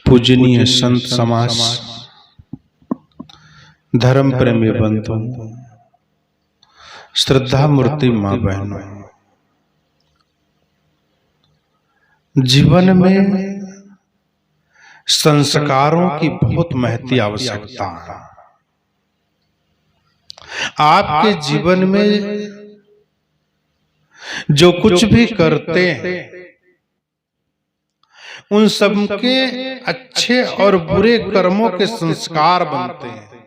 पूजनीय संत समाज, धर्म प्रेमी बंधु, श्रद्धा मूर्ति मां बहनों, जीवन में संस्कारों की बहुत महती आवश्यकता है। आपके जीवन में जो कुछ भी करते हैं उन सब के अच्छे और बुरे कर्मों के संस्कार बनते हैं।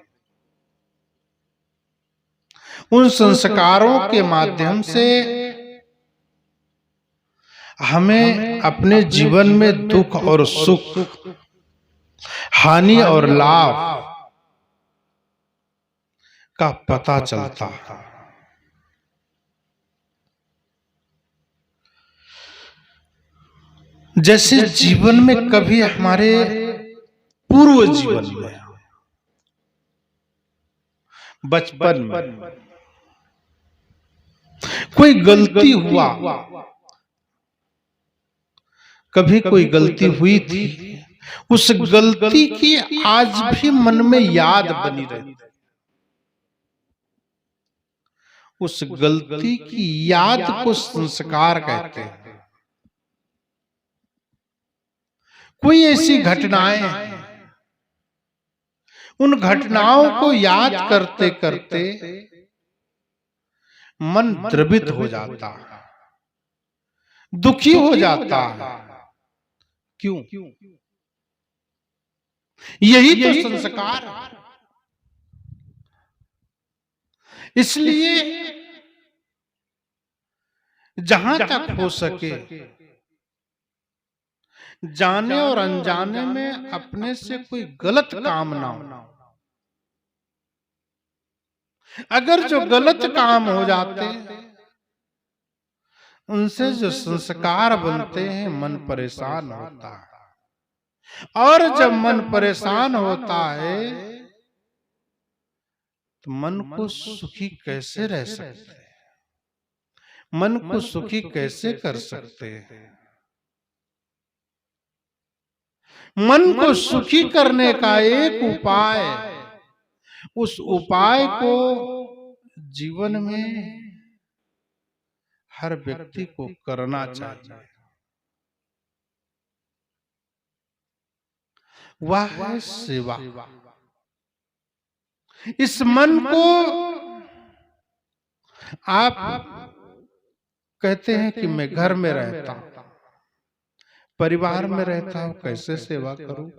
उन संस्कारों के माध्यम से हमें अपने जीवन में दुख और सुख, हानि और लाभ का पता चलता है। जैसे जीवन में कभी हमारे पूर्व जीवन में, बचपन में कोई गलती हुआ, कभी कोई गलती हुई थी, उस गलती की आज भी मन में याद बनी रहती। उस गलती की याद को संस्कार कहते हैं। कोई ऐसी घटनाएं हैं, उन घटनाओं को याद करते करते मन द्रवित हो जाता है, दुखी हो जाता है। क्यों? यही तो संस्कार है। इसलिए जहां तक हो सके जाने और अनजाने में अपने से कोई गलत काम ना हो। अगर जो गलत काम हो जाते उनसे जो संस्कार बनते हैं, मन परेशान होता है। और जब मन परेशान होता है तो मन को सुखी कैसे रह सकते हैं, मन को सुखी कैसे कर सकते हैं। मन को सुखी करने का एक उपाय, उस उपाय को जीवन में हर व्यक्ति को करना चाहिए। वह है सेवा। इस मन को आप कहते हैं कि मैं घर में रहता हूं, परिवार में रहता हूं, कैसे सेवा करूं?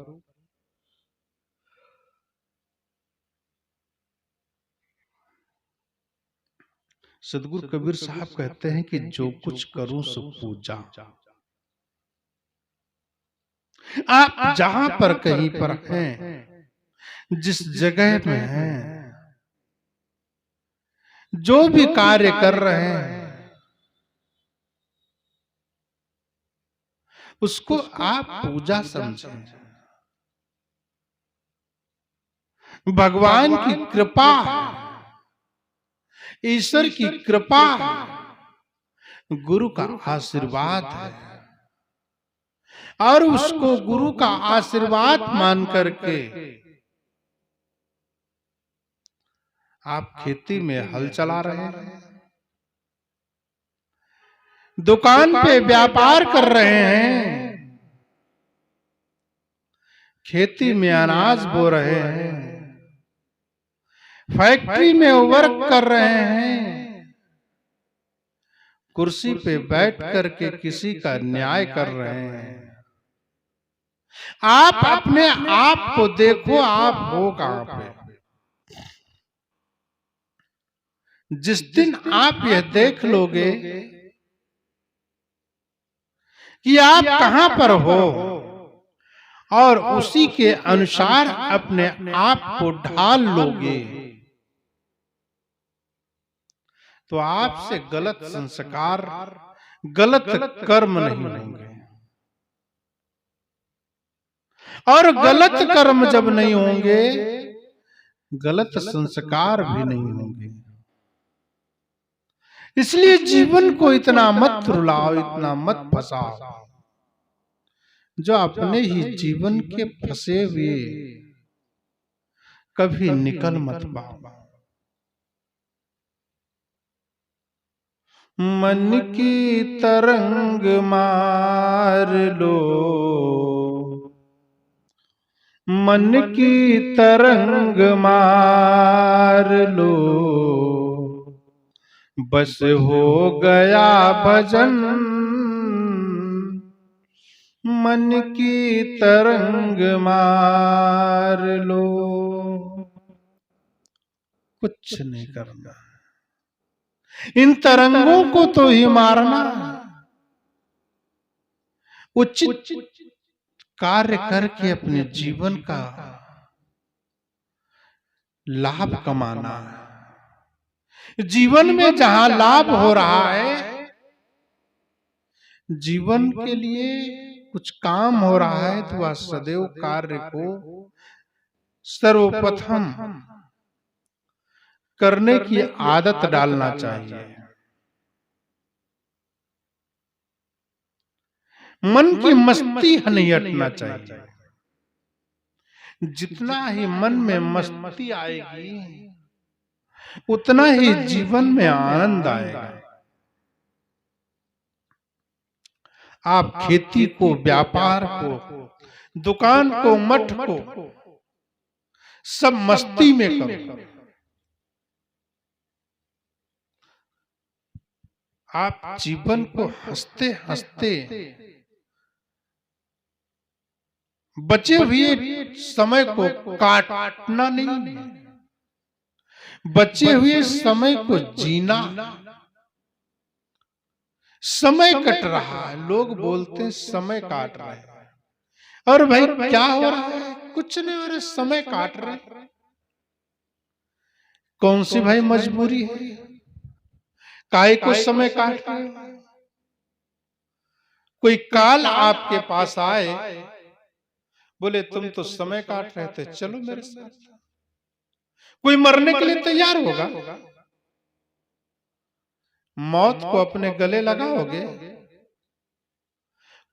सदगुरु कबीर साहब कहते हैं कि जो कुछ करूं सो पूजा। आप जहां पर कहीं पर हैं, जिस जगह में हैं, जो भी कार्य कर रहे हैं, उसको आप पूजा समझें। भगवान की कृपा, ईश्वर की कृपा, गुरु का आशीर्वाद है। और उसको गुरु का आशीर्वाद मान करके आप खेती में हल चला रहे हैं, दुकान पे व्यापार कर रहे हैं, खेती में अनाज बो रहे हैं, फैक्ट्री में वर्क कर रहे हैं, कुर्सी पे बैठ करके किसी का न्याय कर रहे हैं। आप अपने आप को देखो, आप हो कहां पे? जिस दिन आप यह देख लोगे कि आप कहां पर हो और उसी के अनुसार अपने आप को ढाल लोगे, तो आपसे गलत संस्कार, गलत कर्म नहीं होंगे। और गलत कर्म जब नहीं होंगे, गलत संस्कार भी नहीं होंगे। इसलिए जीवन को इतना मत रुलाओ, इतना मत फंसाओ, जो अपने ही जीवन के फंसे हुए कभी निकल मत पाओ। मन की तरंग मार लो, मन की तरंग मार लो, बस हो गया भजन, मन की तरंग मार लो। कुछ नहीं करना, इन तरंगों को तो ही मारना, उचित कार्य करके अपने जीवन का लाभ कमाना। जीवन में जहां लाभ हो रहा है, जीवन के लिए कुछ काम हो रहा है, तो वह सदैव कार्य को सर्वप्रथम करने की आदत डालना चाहिए। मन की मस्ती नहीं हटना चाहिए। जितना ही मन में मस्ती आएगी, उतना ही जीवन में आनंद आएगा। आप खेती को, व्यापार को, दुकान को, मठ को सब मस्ती में करो। आप जीवन को हंसते हंसते, बचे हुए समय को काटना नहीं, बचे हुए समय को जीना। समय कट रहा है, लोग बोलते हैं समय काट रहे हैं, और भाई क्या हो रहा है? कुछ नहीं हो रहा, समय काट रहे। कौन सी भाई मजबूरी है? काहे को समय काट रहे? कोई काल आपके पास आए, बोले तुम तो समय काट रहे थे, चलो मेरे साथ। कोई मरने के लिए तैयार होगा? मौत को अपने गले लगाओगे?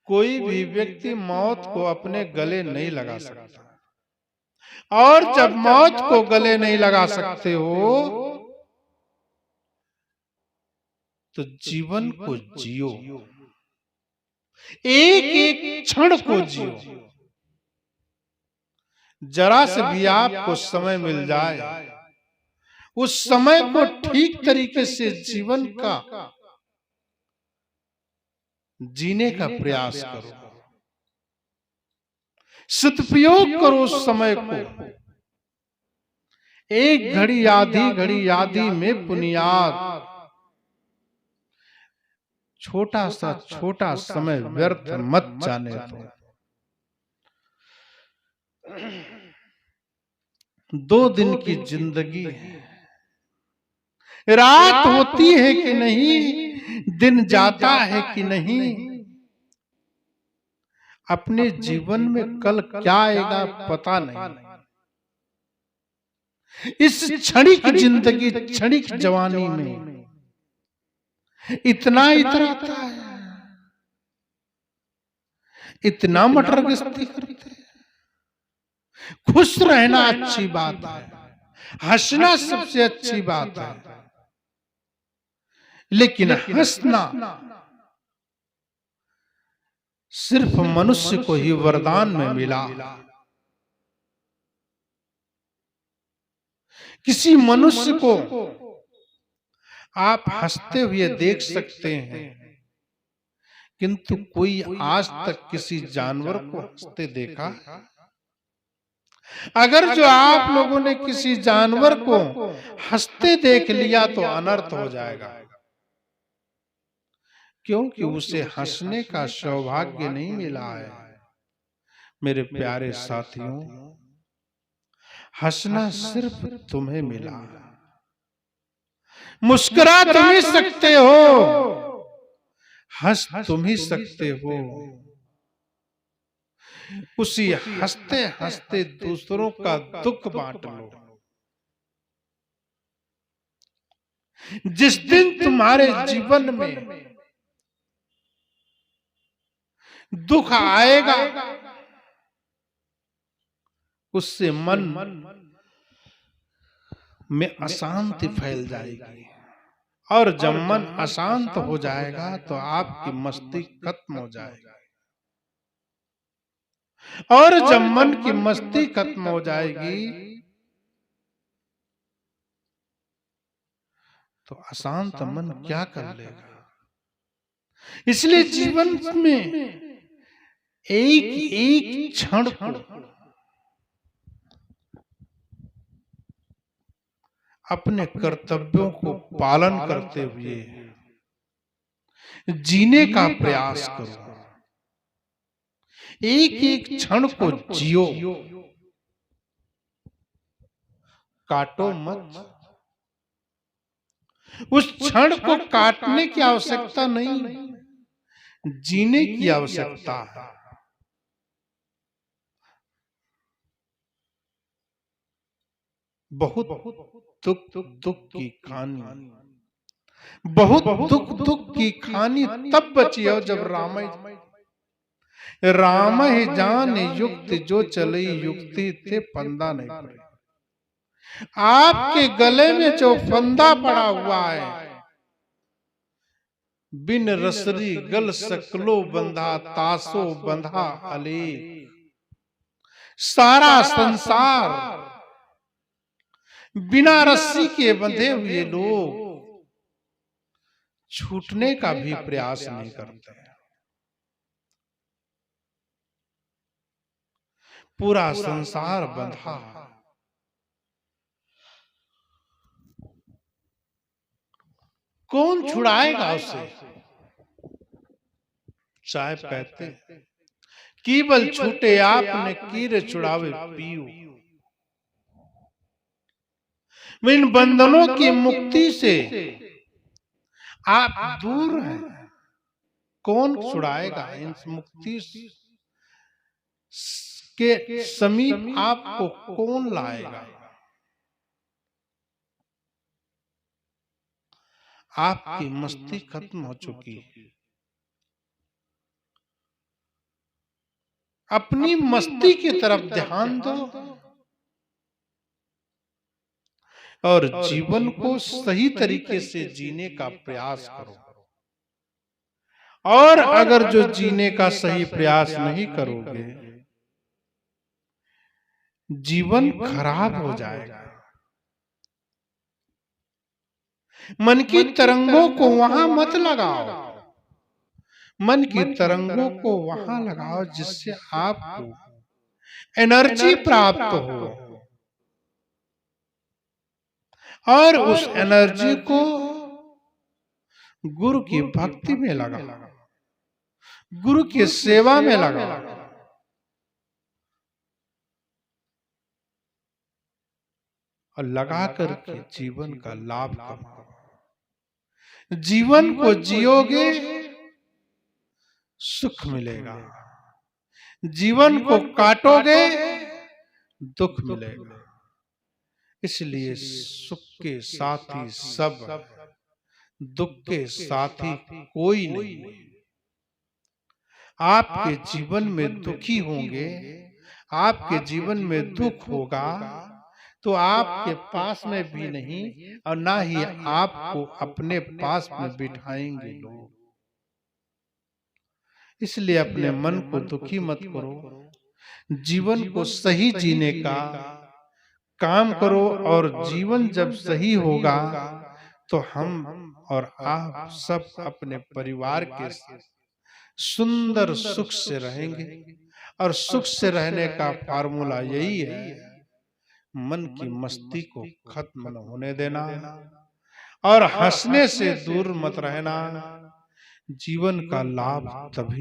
कोई भी व्यक्ति मौत को अपने गले नहीं लगा सकता। और जब मौत को गले नहीं लगा सकते हो, तो जीवन को जियो, एक एक क्षण को जियो। जरा से भी आपको समय मिल जाए, उस समय को ठीक तरीके से जीवन का जीने का प्रयास करो, सदुपयोग करो उस समय को। एक घड़ी आधी में बुनियाद, छोटा समय व्यर्थ मत जाने दो। 2 दिन की जिंदगी है, रात होती है कि नहीं, दिन जाता है कि नहीं, अपने जीवन में कल क्या आएगा पता नहीं। इस क्षणिक जिंदगी, क्षणिक जवानी में इतना इतराता है, इतना मटर गश्ती करते हैं। खुश रहना अच्छी बात है, हंसना सबसे अच्छी बात है, लेकिन हंसना सिर्फ मनुष्य को ही वरदान में मिला। किसी मनुष्य को आप हंसते हुए देख सकते हैं, किंतु कोई आज तक किसी जानवर को हंसते देखा? अगर जो आप लोगों ने किसी जानवर को हंसते देख लिया तो अनर्थ हो जाएगा, क्योंकि उसे हंसने का सौभाग्य नहीं मिला है। मेरे प्यारे साथियों, हंसना सिर्फ तुम्हें मिला। मुस्कुरा तुम ही सकते हो, हंस तुम ही सकते हो। उसी हंसते हंसते दूसरों का दुख बांट लो। जिस दिन तुम्हारे जीवन में दुख आएगा, उससे मन में अशांति फैल जाएगी, और जब मन अशांत हो जाएगा तो आपकी मस्ती खत्म हो जाएगी, और जब मन की मस्ती खत्म हो जाएगी तो अशांत मन क्या कर लेगा। इसलिए जीवन में एक एक क्षण को अपने कर्तव्यों को पालन करते हुए जीने का प्रयास करो। एक एक क्षण को जियो, काटो मत। उस क्षण को काटने की आवश्यकता नहीं, जीने की आवश्यकता है। बहुत दुख की कहानी, बहुत दुख की कहानी तब बची है जब राम ही जान युक्ति जो चली युक्ति थे फंदा नहीं पड़े। आपके गले में जो फंदा पड़ा हुआ है, बिन रसरी गल सकलो बंधा तासो बंधा अले। सारा संसार बिना रस्सी के बंधे हुए लोग छूटने का भी प्रयास नहीं करते। पूरा संसार बंधा, कौन छुड़ाएगा उसे। साहब कहते केवल छूटे आपने कीरे छुड़ावे पियो। इन बंधनों की मुक्ति से आप दूर हैं, कौन छुड़ाएगा। इन मुक्ति के समीप आपको कौन लाएगा। आपकी मस्ती खत्म हो चुकी है, अपनी मस्ती की तरफ ध्यान दो और जीवन को सही तरीके से जीने का प्रयास करो। और अगर जो जीने का सही प्रयास नहीं करोगे, जीवन खराब हो जाएगा। मन की तरंगों को वहां मत लगाओ, मन की तरंगों को वहां लगाओ जिससे आपको एनर्जी प्राप्त हो, और उस एनर्जी को गुरु की भक्ति में लगाओ, गुरु की सेवा में लगाओ। और लगा करके जीवन का लाभ कमाओ। जीवन को जियोगे सुख मिलेगा, जीवन को काटोगे दुख मिलेगा। इसलिए सुख के साथी सब, दुख के साथी कोई नहीं। आपके जीवन में दुखी होंगे, आपके जीवन में दुख होगा तो आपके पास में भी नहीं, और ना ही आपको अपने पास में बिठाएंगे लोग। इसलिए अपने मन को दुखी मत करो, जीवन को सही जीने का काम करो। और जीवन जब सही होगा तो हम और आप सब अपने परिवार के सुंदर सुख से रहेंगे। और सुख से रहने का फार्मूला यही है, मन की मस्ती को खत्म न होने देना और हंसने से दूर मत रहना। जीवन का लाभ तभी